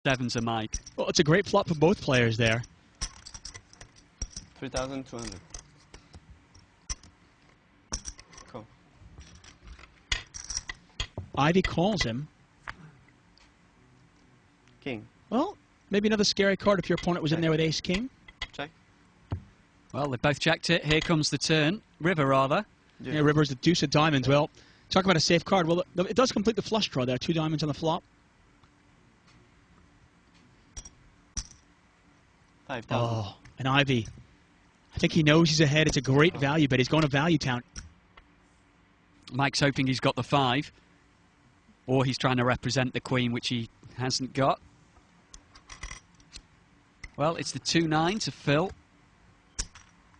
Evans and Mike. Well, it's a great flop for both players there. 3,200. Cool. Ivey calls him. King. Well, maybe another scary card if your opponent was in there with ace-king. Check. Well, they both checked it. Here comes the turn. River, rather. Yeah, River's the deuce of diamonds. Well, talk about a safe card. Well, it does complete the flush draw there. 2 diamonds on the flop. 5,000. Oh, and Ivey. I think he knows he's ahead. It's a great value bet. He's going to value town. Mike's hoping he's got the 5. Or he's trying to represent the queen, which he hasn't got. Well, it's the 2 9s of Phil.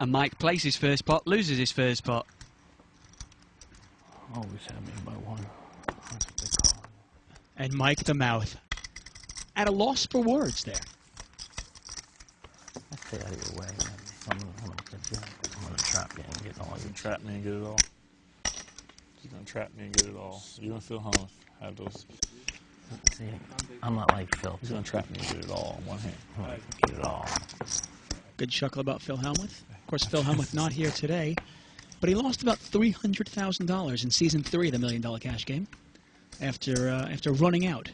And Mike plays his first pot, loses his first pot. Always have me by 1. That's what they call it. And Mike the mouth. At a loss for words there. I stay out of your way, man. I'm gonna trap you and get all you. Trap me and get it all. He's gonna trap me and get it all. You and Phil Hellmuth have those. See, I'm not like Phil. He's gonna trap me and get it all in one hand. I'm gonna get it all. Good chuckle about Phil Hellmuth. Of course, Phil Hellmuth not here today, but he lost about $300,000 in Season 3 of the $1 Million Cash Game after running out.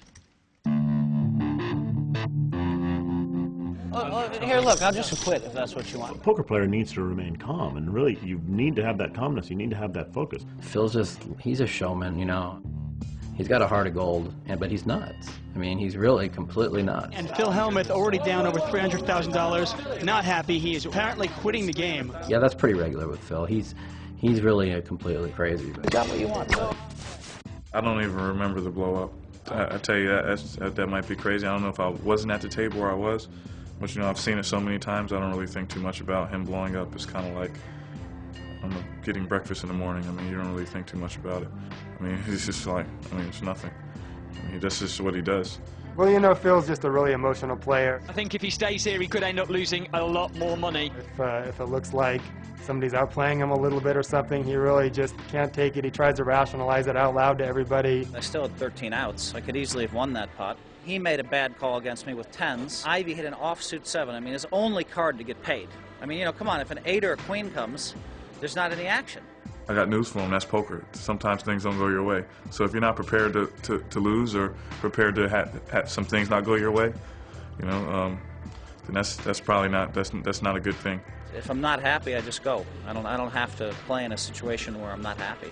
Here, look, I'll just quit if that's what you want. A poker player needs to remain calm, and really, you need to have that calmness. You need to have that focus. Phil's he's a showman, you know. He's got a heart of gold, but he's nuts. I mean, he's really completely nuts. And Phil Hellmuth already down over $300,000, not happy. He is apparently quitting the game. Yeah, that's pretty regular with Phil. He's really completely crazy. You got what you want, Phil. I don't even remember the blow up. I tell you that might be crazy. I don't know if I wasn't at the table where I was, but you know, I've seen it so many times. I don't really think too much about him blowing up. It's kind of like getting breakfast in the morning. I mean, you don't really think too much about it. I mean, he's just like, I mean, it's nothing. I mean, that's just what he does. Well, you know, Phil's just a really emotional player. I think if he stays here, he could end up losing a lot more money. If it looks like somebody's outplaying him a little bit or something, he really just can't take it. He tries to rationalize it out loud to everybody. I still had 13 outs. I could easily have won that pot. He made a bad call against me with 10s. Ivey hit an offsuit 7. I mean, his only card to get paid. I mean, you know, come on, if an 8 or a queen comes, there's not any action. I got news for him. That's poker. Sometimes things don't go your way. So if you're not prepared to lose or prepared to have some things not go your way, you know, then that's probably not that's not a good thing. If I'm not happy, I just go. I don't have to play in a situation where I'm not happy.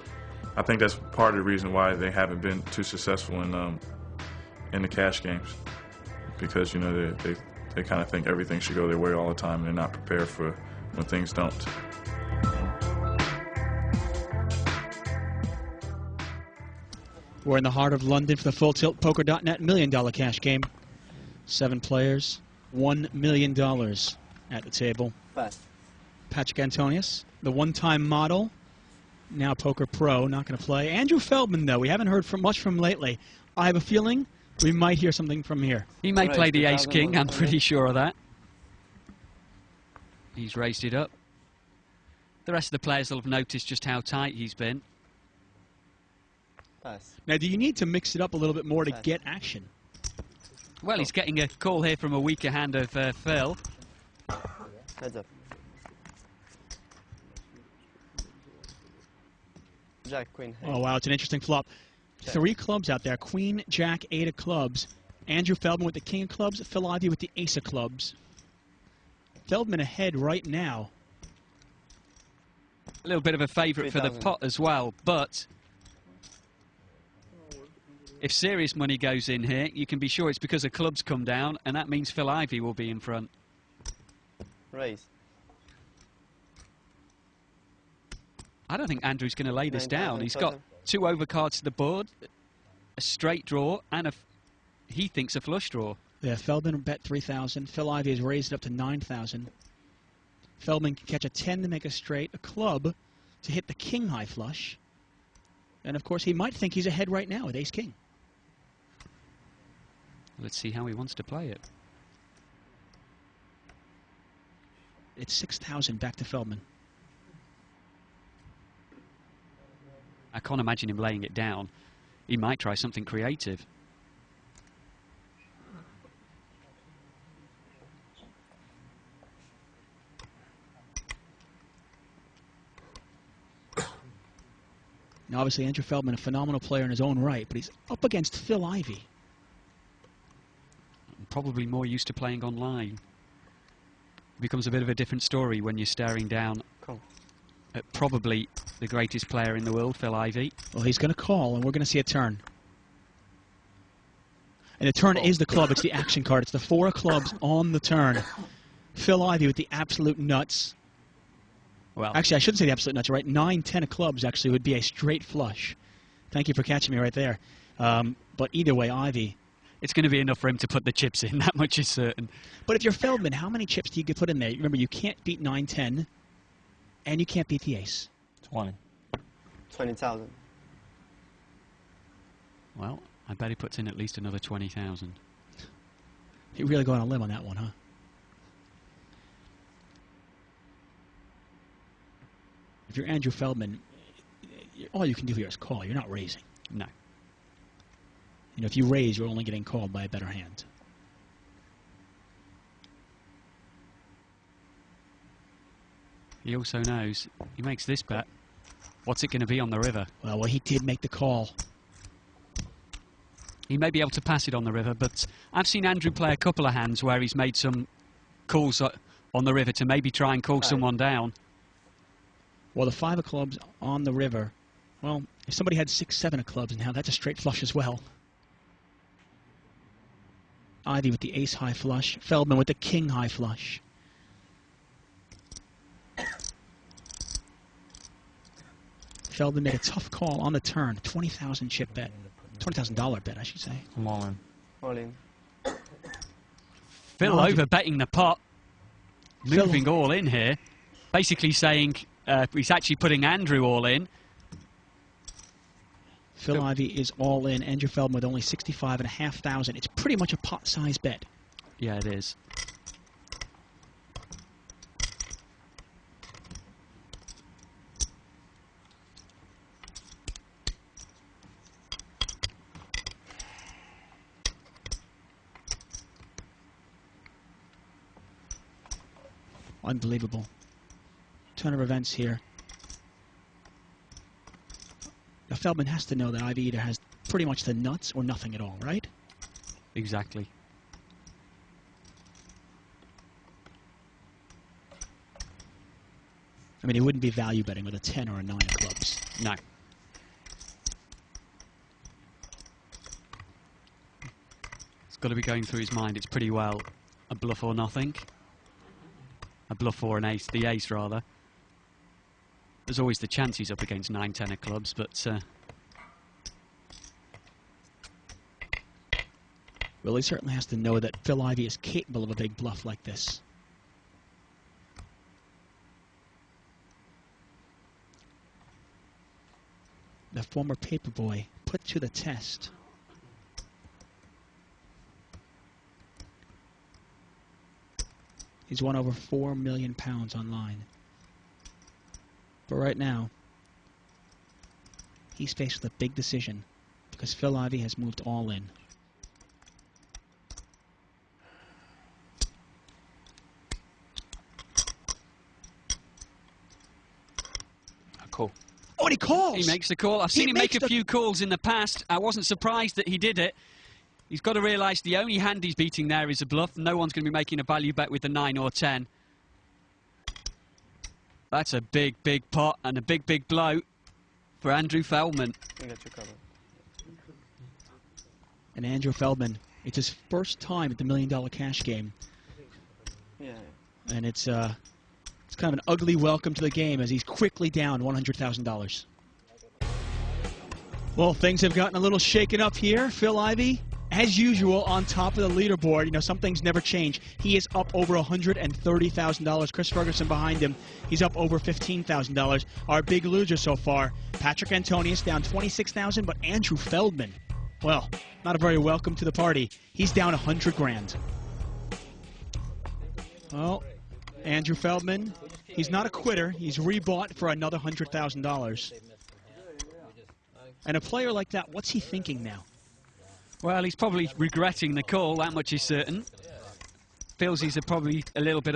I think that's part of the reason why they haven't been too successful in the cash games, because you know they kind of think everything should go their way all the time, and they're not prepared for when things don't. We're in the heart of London for the Full Tilt Poker.net $1 Million Cash Game. 7 players, $1 million at the table. Patrick Antonius, the one-time model, now poker pro, not going to play. Andrew Feldman, though, we haven't heard much from lately. I have a feeling we might hear something from here. He may play the ace-king, I'm pretty sure of that. He's raised it up. The rest of the players will have noticed just how tight he's been. Now, do you need to mix it up a little bit more to get action? Well, he's getting a call here from a weaker hand of Phil. Heads up. Jack, queen. Oh, wow, it's an interesting flop. Check. 3 clubs out there. Queen, Jack, 8 of clubs. Andrew Feldman with the king of clubs. Phil Ivey with the ace of clubs. Feldman ahead right now. A little bit of a favourite for the pot as well, but if serious money goes in here, you can be sure it's because the clubs come down, and that means Phil Ivey will be in front. Raise. I don't think Andrew's going to lay this down. He's got 2 overcards to the board, a straight draw, and he thinks a flush draw. Yeah, Feldman bet 3,000. Phil Ivey has raised it up to 9,000. Feldman can catch a 10 to make a straight, a club to hit the king high flush. And, of course, he might think he's ahead right now with ace-king. Let's see how he wants to play it. It's 6,000 back to Feldman. I can't imagine him laying it down. He might try something creative. Now, obviously, Andrew Feldman, a phenomenal player in his own right, but he's up against Phil Ivey. Probably more used to playing online. It becomes a bit of a different story when you're staring down at probably the greatest player in the world, Phil Ivey. Well, he's going to call, and we're going to see a turn. And the turn is the club. It's the action card. It's the 4 of clubs on the turn. Phil Ivey with the absolute nuts. Well, actually, I shouldn't say the absolute nuts, right? 9, 10 of clubs actually would be a straight flush. Thank you for catching me right there. But either way, Ivey. It's going to be enough for him to put the chips in. That much is certain. But if you're Feldman, how many chips do you put in there? Remember, you can't beat 9, 10, and you can't beat the ace. 20. 20,000. Well, I bet he puts in at least another 20,000. You're really going on a limb on that one, huh? If you're Andrew Feldman, all you can do here is call. You're not raising. No. You know, if you raise, you're only getting called by a better hand. He also knows, he makes this bet. What's it going to be on the river? Well, he did make the call. He may be able to pass it on the river, but I've seen Andrew play a couple of hands where he's made some calls on the river to maybe try and call someone down. Well, the 5 of clubs on the river, well, if somebody had 6, 7 of clubs now, that's a straight flush as well. Ivey with the ace high flush, Feldman with the king high flush. Feldman made a tough call on the turn, 20,000 chip bet, $20,000 bet, I should say. I'm all in. All in. Phil over betting the pot, moving all in here, basically saying he's actually putting Andrew all in. Phil Ivey is all in. Andrew Feldman with only 65,500. It's pretty much a pot-sized bet. Yeah, it is. Unbelievable. Turn of events here. Now, Feldman has to know that Ivey either has pretty much the nuts or nothing at all, right? Exactly. I mean, he wouldn't be value betting with a 10 or a 9 of clubs. No. It's got to be going through his mind. It's pretty well a bluff or nothing. A bluff or an ace, the ace rather. There's always the chance he's up against 9, 10 of clubs, but... Well, he certainly has to know that Phil Ivey is capable of a big bluff like this. The former paperboy put to the test. He's won over £4 million online. But right now, he's faced with a big decision because Phil Ivey has moved all in. Cool. Oh, and he calls! He makes the call. I've seen him make a few calls in the past. I wasn't surprised that he did it. He's got to realise the only hand he's beating there is a bluff. No one's going to be making a value bet with the 9 or 10. That's a big, big pot and a big, big blow for Andrew Feldman. I got you covered. And Andrew Feldman, it's his first time at the $1 Million Cash game. Yeah. And it's kind of an ugly welcome to the game as he's quickly down $100,000. Well, things have gotten a little shaken up here. Phil Ivey, as usual, on top of the leaderboard. You know, some things never change. He is up over $130,000. Chris Ferguson behind him. He's up over $15,000. Our big loser so far, Patrick Antonius, down $26,000, but Andrew Feldman, well, not a very welcome to the party. He's down $100,000. Well, Andrew Feldman, he's not a quitter. He's rebought for another $100,000. And a player like that, what's he thinking now? Well, he's probably regretting the call, that much is certain. Feels he's probably a little bit